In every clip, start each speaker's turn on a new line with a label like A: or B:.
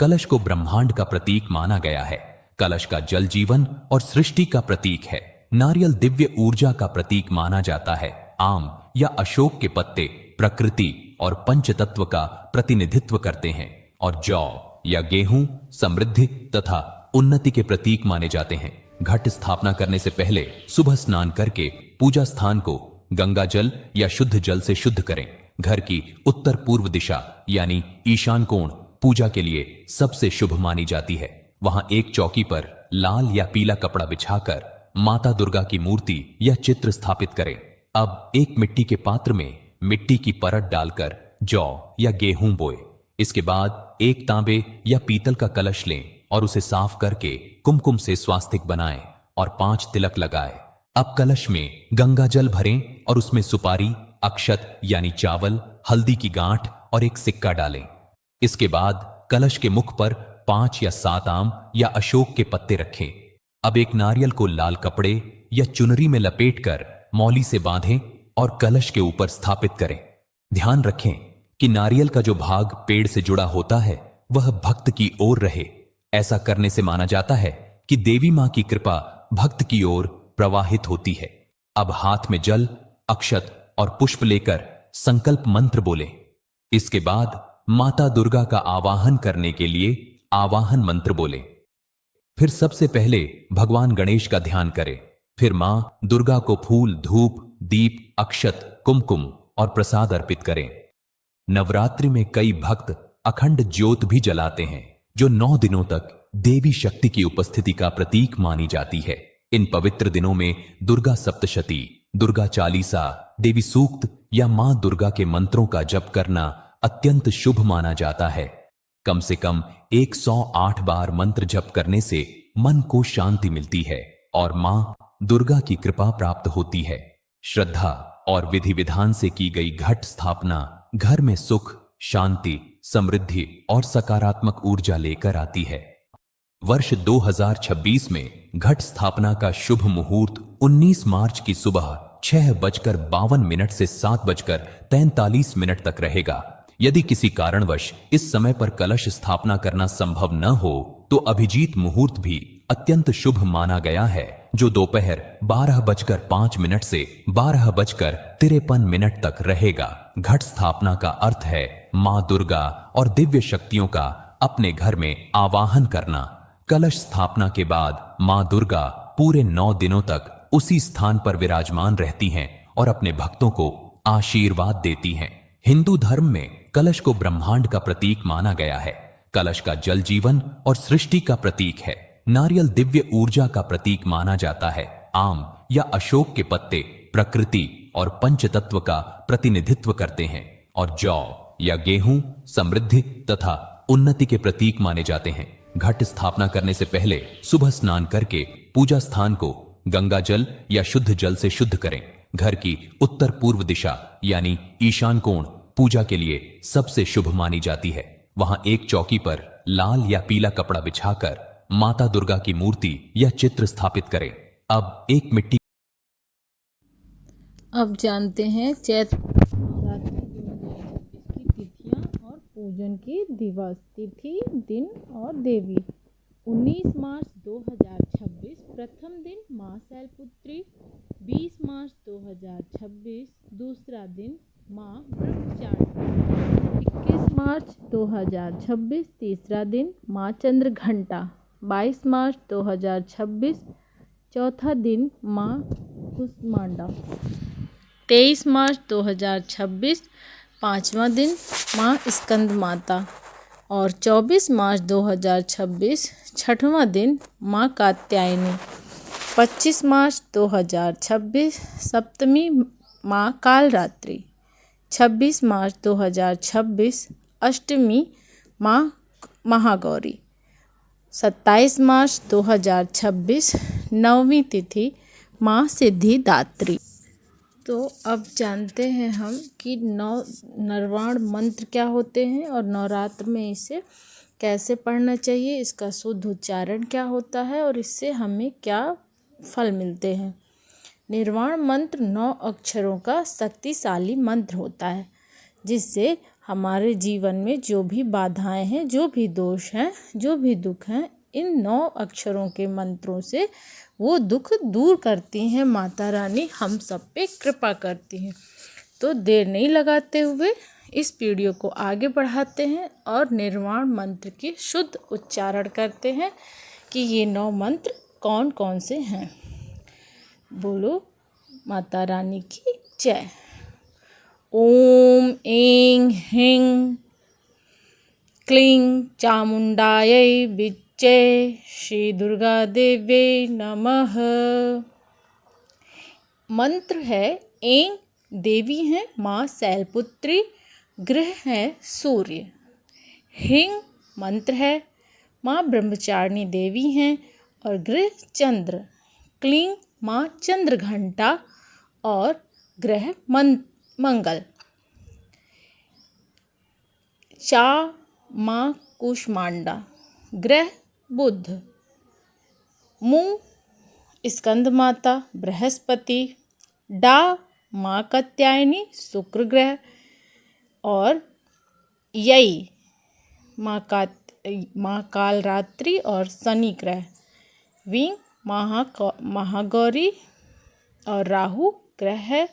A: कलश को ब्रह्मांड का प्रतीक माना गया है। कलश का जल जीवन और सृष्टि का प्रतीक है। नारियल दिव्य ऊर्जा का प्रतीक माना जाता है। आम या अशोक के पत्ते प्रकृति और पंचतत्व का प्रतिनिधित्व करते हैं और जौ या गेहूं समृद्धि तथा उन्नति के प्रतीक माने जाते हैं। घट स्थापना करने से पहले सुबह स्नान करके पूजा स्थान को गंगा जल या शुद्ध जल से शुद्ध करें। घर की उत्तर पूर्व दिशा यानी ईशान कोण पूजा के लिए सबसे शुभ मानी जाती है। वहां एक चौकी पर लाल या पीला कपड़ा बिछाकर माता दुर्गा की मूर्ति या चित्र स्थापित करें। अब एक मिट्टी के पात्र में मिट्टी की परत डालकर जौ या गेहूं बोए। इसके बाद एक तांबे या पीतल का कलश लें और उसे साफ करके कुमकुम से स्वास्तिक बनाएं और 5 तिलक लगाएं। अब कलश में गंगा जल भरें और उसमें सुपारी, अक्षत यानी चावल, हल्दी की गांठ और एक सिक्का डालें। इसके बाद कलश के मुख पर 5 या 7 आम या अशोक के पत्ते रखें। अब एक नारियल को लाल कपड़े या चुनरी में लपेटकर मौली से बांधें और कलश के ऊपर स्थापित करें। ध्यान रखें कि नारियल का जो भाग पेड़ से जुड़ा होता है वह भक्त की ओर रहे। ऐसा करने से माना जाता है कि देवी मां की कृपा भक्त की ओर प्रवाहित होती है। अब हाथ में जल, अक्षत और पुष्प लेकर संकल्प मंत्र बोलें। इसके बाद माता दुर्गा का आवाहन करने के लिए आवाहन मंत्र बोलें। फिर सबसे पहले भगवान गणेश का ध्यान करें। फिर मां दुर्गा को फूल, धूप, दीप, अक्षत, कुमकुम और प्रसाद अर्पित करें। नवरात्रि में कई भक्त अखंड ज्योत भी जलाते हैं जो 9 दिनों तक देवी शक्ति की उपस्थिति का प्रतीक मानी जाती है। इन पवित्र दिनों में दुर्गा सप्तशती, दुर्गा चालीसा, देवी सूक्त या मां दुर्गा के मंत्रों का जप करना अत्यंत शुभ माना जाता है। कम से कम 108 बार मंत्र जप करने से मन को शांति मिलती है और मां दुर्गा की कृपा प्राप्त होती है। श्रद्धा और विधि विधान से की गई घट स्थापना घर में सुख, शांति, समृद्धि और सकारात्मक ऊर्जा लेकर आती है। वर्ष 2026 में घट स्थापना का शुभ मुहूर्त 19 मार्च की सुबह 6:52 से 7:43 तक रहेगा। यदि किसी कारणवश इस समय पर कलश स्थापना करना संभव न हो तो अभिजीत मुहूर्त भी अत्यंत शुभ माना गया है जो दोपहर 12:05 से 12:53 तक रहेगा। घट स्थापना का अर्थ है मां दुर्गा और दिव्य शक्तियों का अपने घर में आवाहन करना। कलश स्थापना के बाद मां दुर्गा पूरे 9 दिनों तक उसी स्थान पर विराजमान रहती हैं और अपने भक्तों को आशीर्वाद देती हैं। हिंदू धर्म में कलश को ब्रह्मांड का प्रतीक माना गया है। कलश का जल जीवन और सृष्टि का प्रतीक है। नारियल दिव्य ऊर्जा का प्रतीक माना जाता है। आम या अशोक के पत्ते प्रकृति और पंचतत्व का प्रतिनिधित्व करते हैं और जौ या गेहूं समृद्धि तथा उन्नति के प्रतीक माने जाते हैं। घट स्थापना करने से पहले सुबह स्नान करके पूजा स्थान को गंगा जल या शुद्ध जल से शुद्ध करें। घर की उत्तर पूर्व दिशा यानी ईशान कोण पूजा के लिए सबसे शुभ मानी जाती है। वहां एक चौकी पर लाल या पीला कपड़ा बिछाकर माता दुर्गा की मूर्ति या चित्र स्थापित करें। अब एक मिट्टी
B: अब जानते हैं चैत्र नवरात्रि 2026 की तिथियां और पूजन की दिवस। तिथि, दिन और देवी। 19 मार्च 2026 प्रथम दिन मां शैलपुत्री। 20 मार्च 2026 दूसरा दिन मां ब्रह्मचारिणी। 21 मार्च 2026 तीसरा दिन मां चंद्रघंटा। 22 मार्च 2026 चौथा दिन मां कुष्मांडा। 23 मार्च 2026 पाँचवा दिन मां स्कंद माता और 24 मार्च 2026 छठवां दिन मां कात्यायनी। 25 मार्च 2026 सप्तमी मां कालरात्रि। 26 मार्च 2026 अष्टमी मां महागौरी। 27 मार्च 2026 नवमी तिथि मां सिद्धिदात्री। तो अब जानते हैं हम कि नरवाण मंत्र क्या होते हैं और नवरात्र में इसे कैसे पढ़ना चाहिए, इसका शुद्ध उच्चारण क्या होता है और इससे हमें क्या फल मिलते हैं। निर्वाण मंत्र 9 अक्षरों का शक्तिशाली मंत्र होता है जिससे हमारे जीवन में जो भी बाधाएं हैं, जो भी दोष हैं, जो भी दुख हैं, इन 9 अक्षरों के मंत्रों से वो दुख दूर करती हैं। माता रानी हम सब पे कृपा करती हैं। तो देर नहीं लगाते हुए इस वीडियो को आगे बढ़ाते हैं और निर्वाण मंत्र की शुद्ध उच्चारण करते हैं कि ये 9 मंत्र कौन कौन से हैं। बोलो माता रानी की जय। ओम ऐं ह्रीं क्लीं चामुंडायै विच्चे श्री दुर्गा देव्यै नमः। मंत्र है ऐं देवी हैं माँ शैलपुत्री, ग्रह है सूर्य। ह्रीं मंत्र है माँ ब्रह्मचारिणी देवी हैं और ग्रह चंद्र। क्लीं माँ चंद्रघंटा और ग्रह मंगल। चा माँ कूष्मांडा, ग्रह बुध। मु स्कंद माता बृहस्पति। डा माँ कात्यायनी शुक्र ग्रह और यई माँ कालरात्रि और शनि ग्रह। वीं महागौरी और राहु ग्रह है।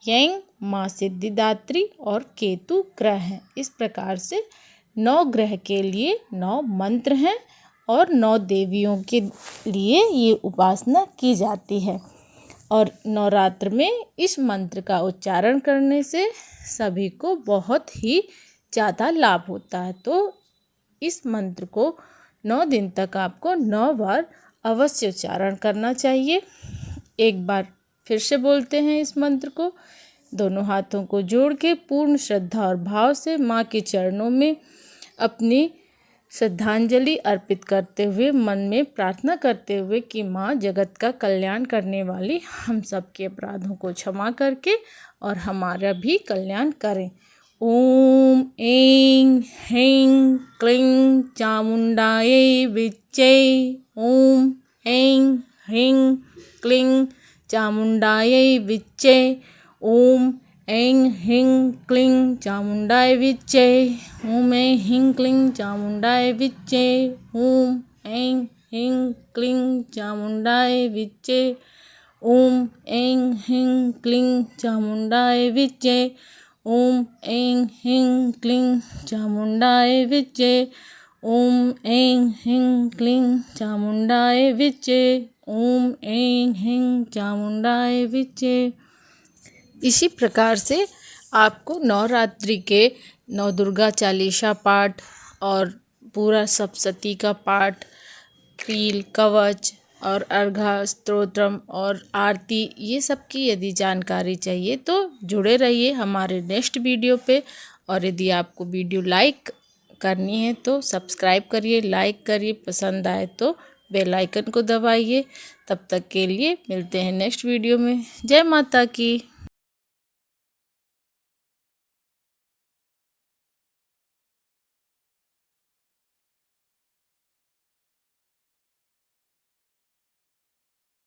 B: यंग माँ सिद्धिदात्री और केतु ग्रह हैं। इस प्रकार से 9 ग्रह के लिए 9 मंत्र हैं और 9 देवियों के लिए ये उपासना की जाती है। और नवरात्र में इस मंत्र का उच्चारण करने से सभी को बहुत ही ज़्यादा लाभ होता है। तो इस मंत्र को 9 दिन तक आपको 9 बार अवश्य उच्चारण करना चाहिए। एक बार फिर से बोलते हैं इस मंत्र को। दोनों हाथों को जोड़ के पूर्ण श्रद्धा और भाव से माँ के चरणों में अपनी श्रद्धांजलि अर्पित करते हुए, मन में प्रार्थना करते हुए कि माँ जगत का कल्याण करने वाली हम सब के अपराधों को क्षमा करके और हमारा भी कल्याण करें। ओम ऐं ह्रीं क्लीं चामुंडायै विच्चे। ओम ऐं ह्रीं क्लीं चामुंडायै विच्चे। ओम ऐं ह्रीं क्लीं चामुंडायै विच्चे। ओम ऐं ह्रीं क्लीं चामुंडायै विच्चे। ओम ऐं ह्रीं क्लीं चामुंडायै विच्चे। ओम ऐं ह्रीं क्लीं चामुंडायै विच्चे। ओम ऐं ह्रीं क्लीं चामुंडायै विच्चे। ओम ऐं ह्रीं क्लीं चामुंडायै विच्चे। ओम ऐं ह्रीं चामुंडायै विच्चे। इसी प्रकार से आपको नवरात्रि के 9 दुर्गा चालीसा पाठ और पूरा सप्तशती का पाठ, कील, कवच और अर्घा स्तोत्रम और आरती, ये सब की यदि जानकारी चाहिए तो जुड़े रहिए हमारे नेक्स्ट वीडियो पे। और यदि आपको वीडियो लाइक करनी है तो सब्सक्राइब करिए, लाइक करिए, पसंद आए तो बेल आइकन को दबाइए। तब तक के लिए मिलते हैं नेक्स्ट वीडियो में। जय माता की।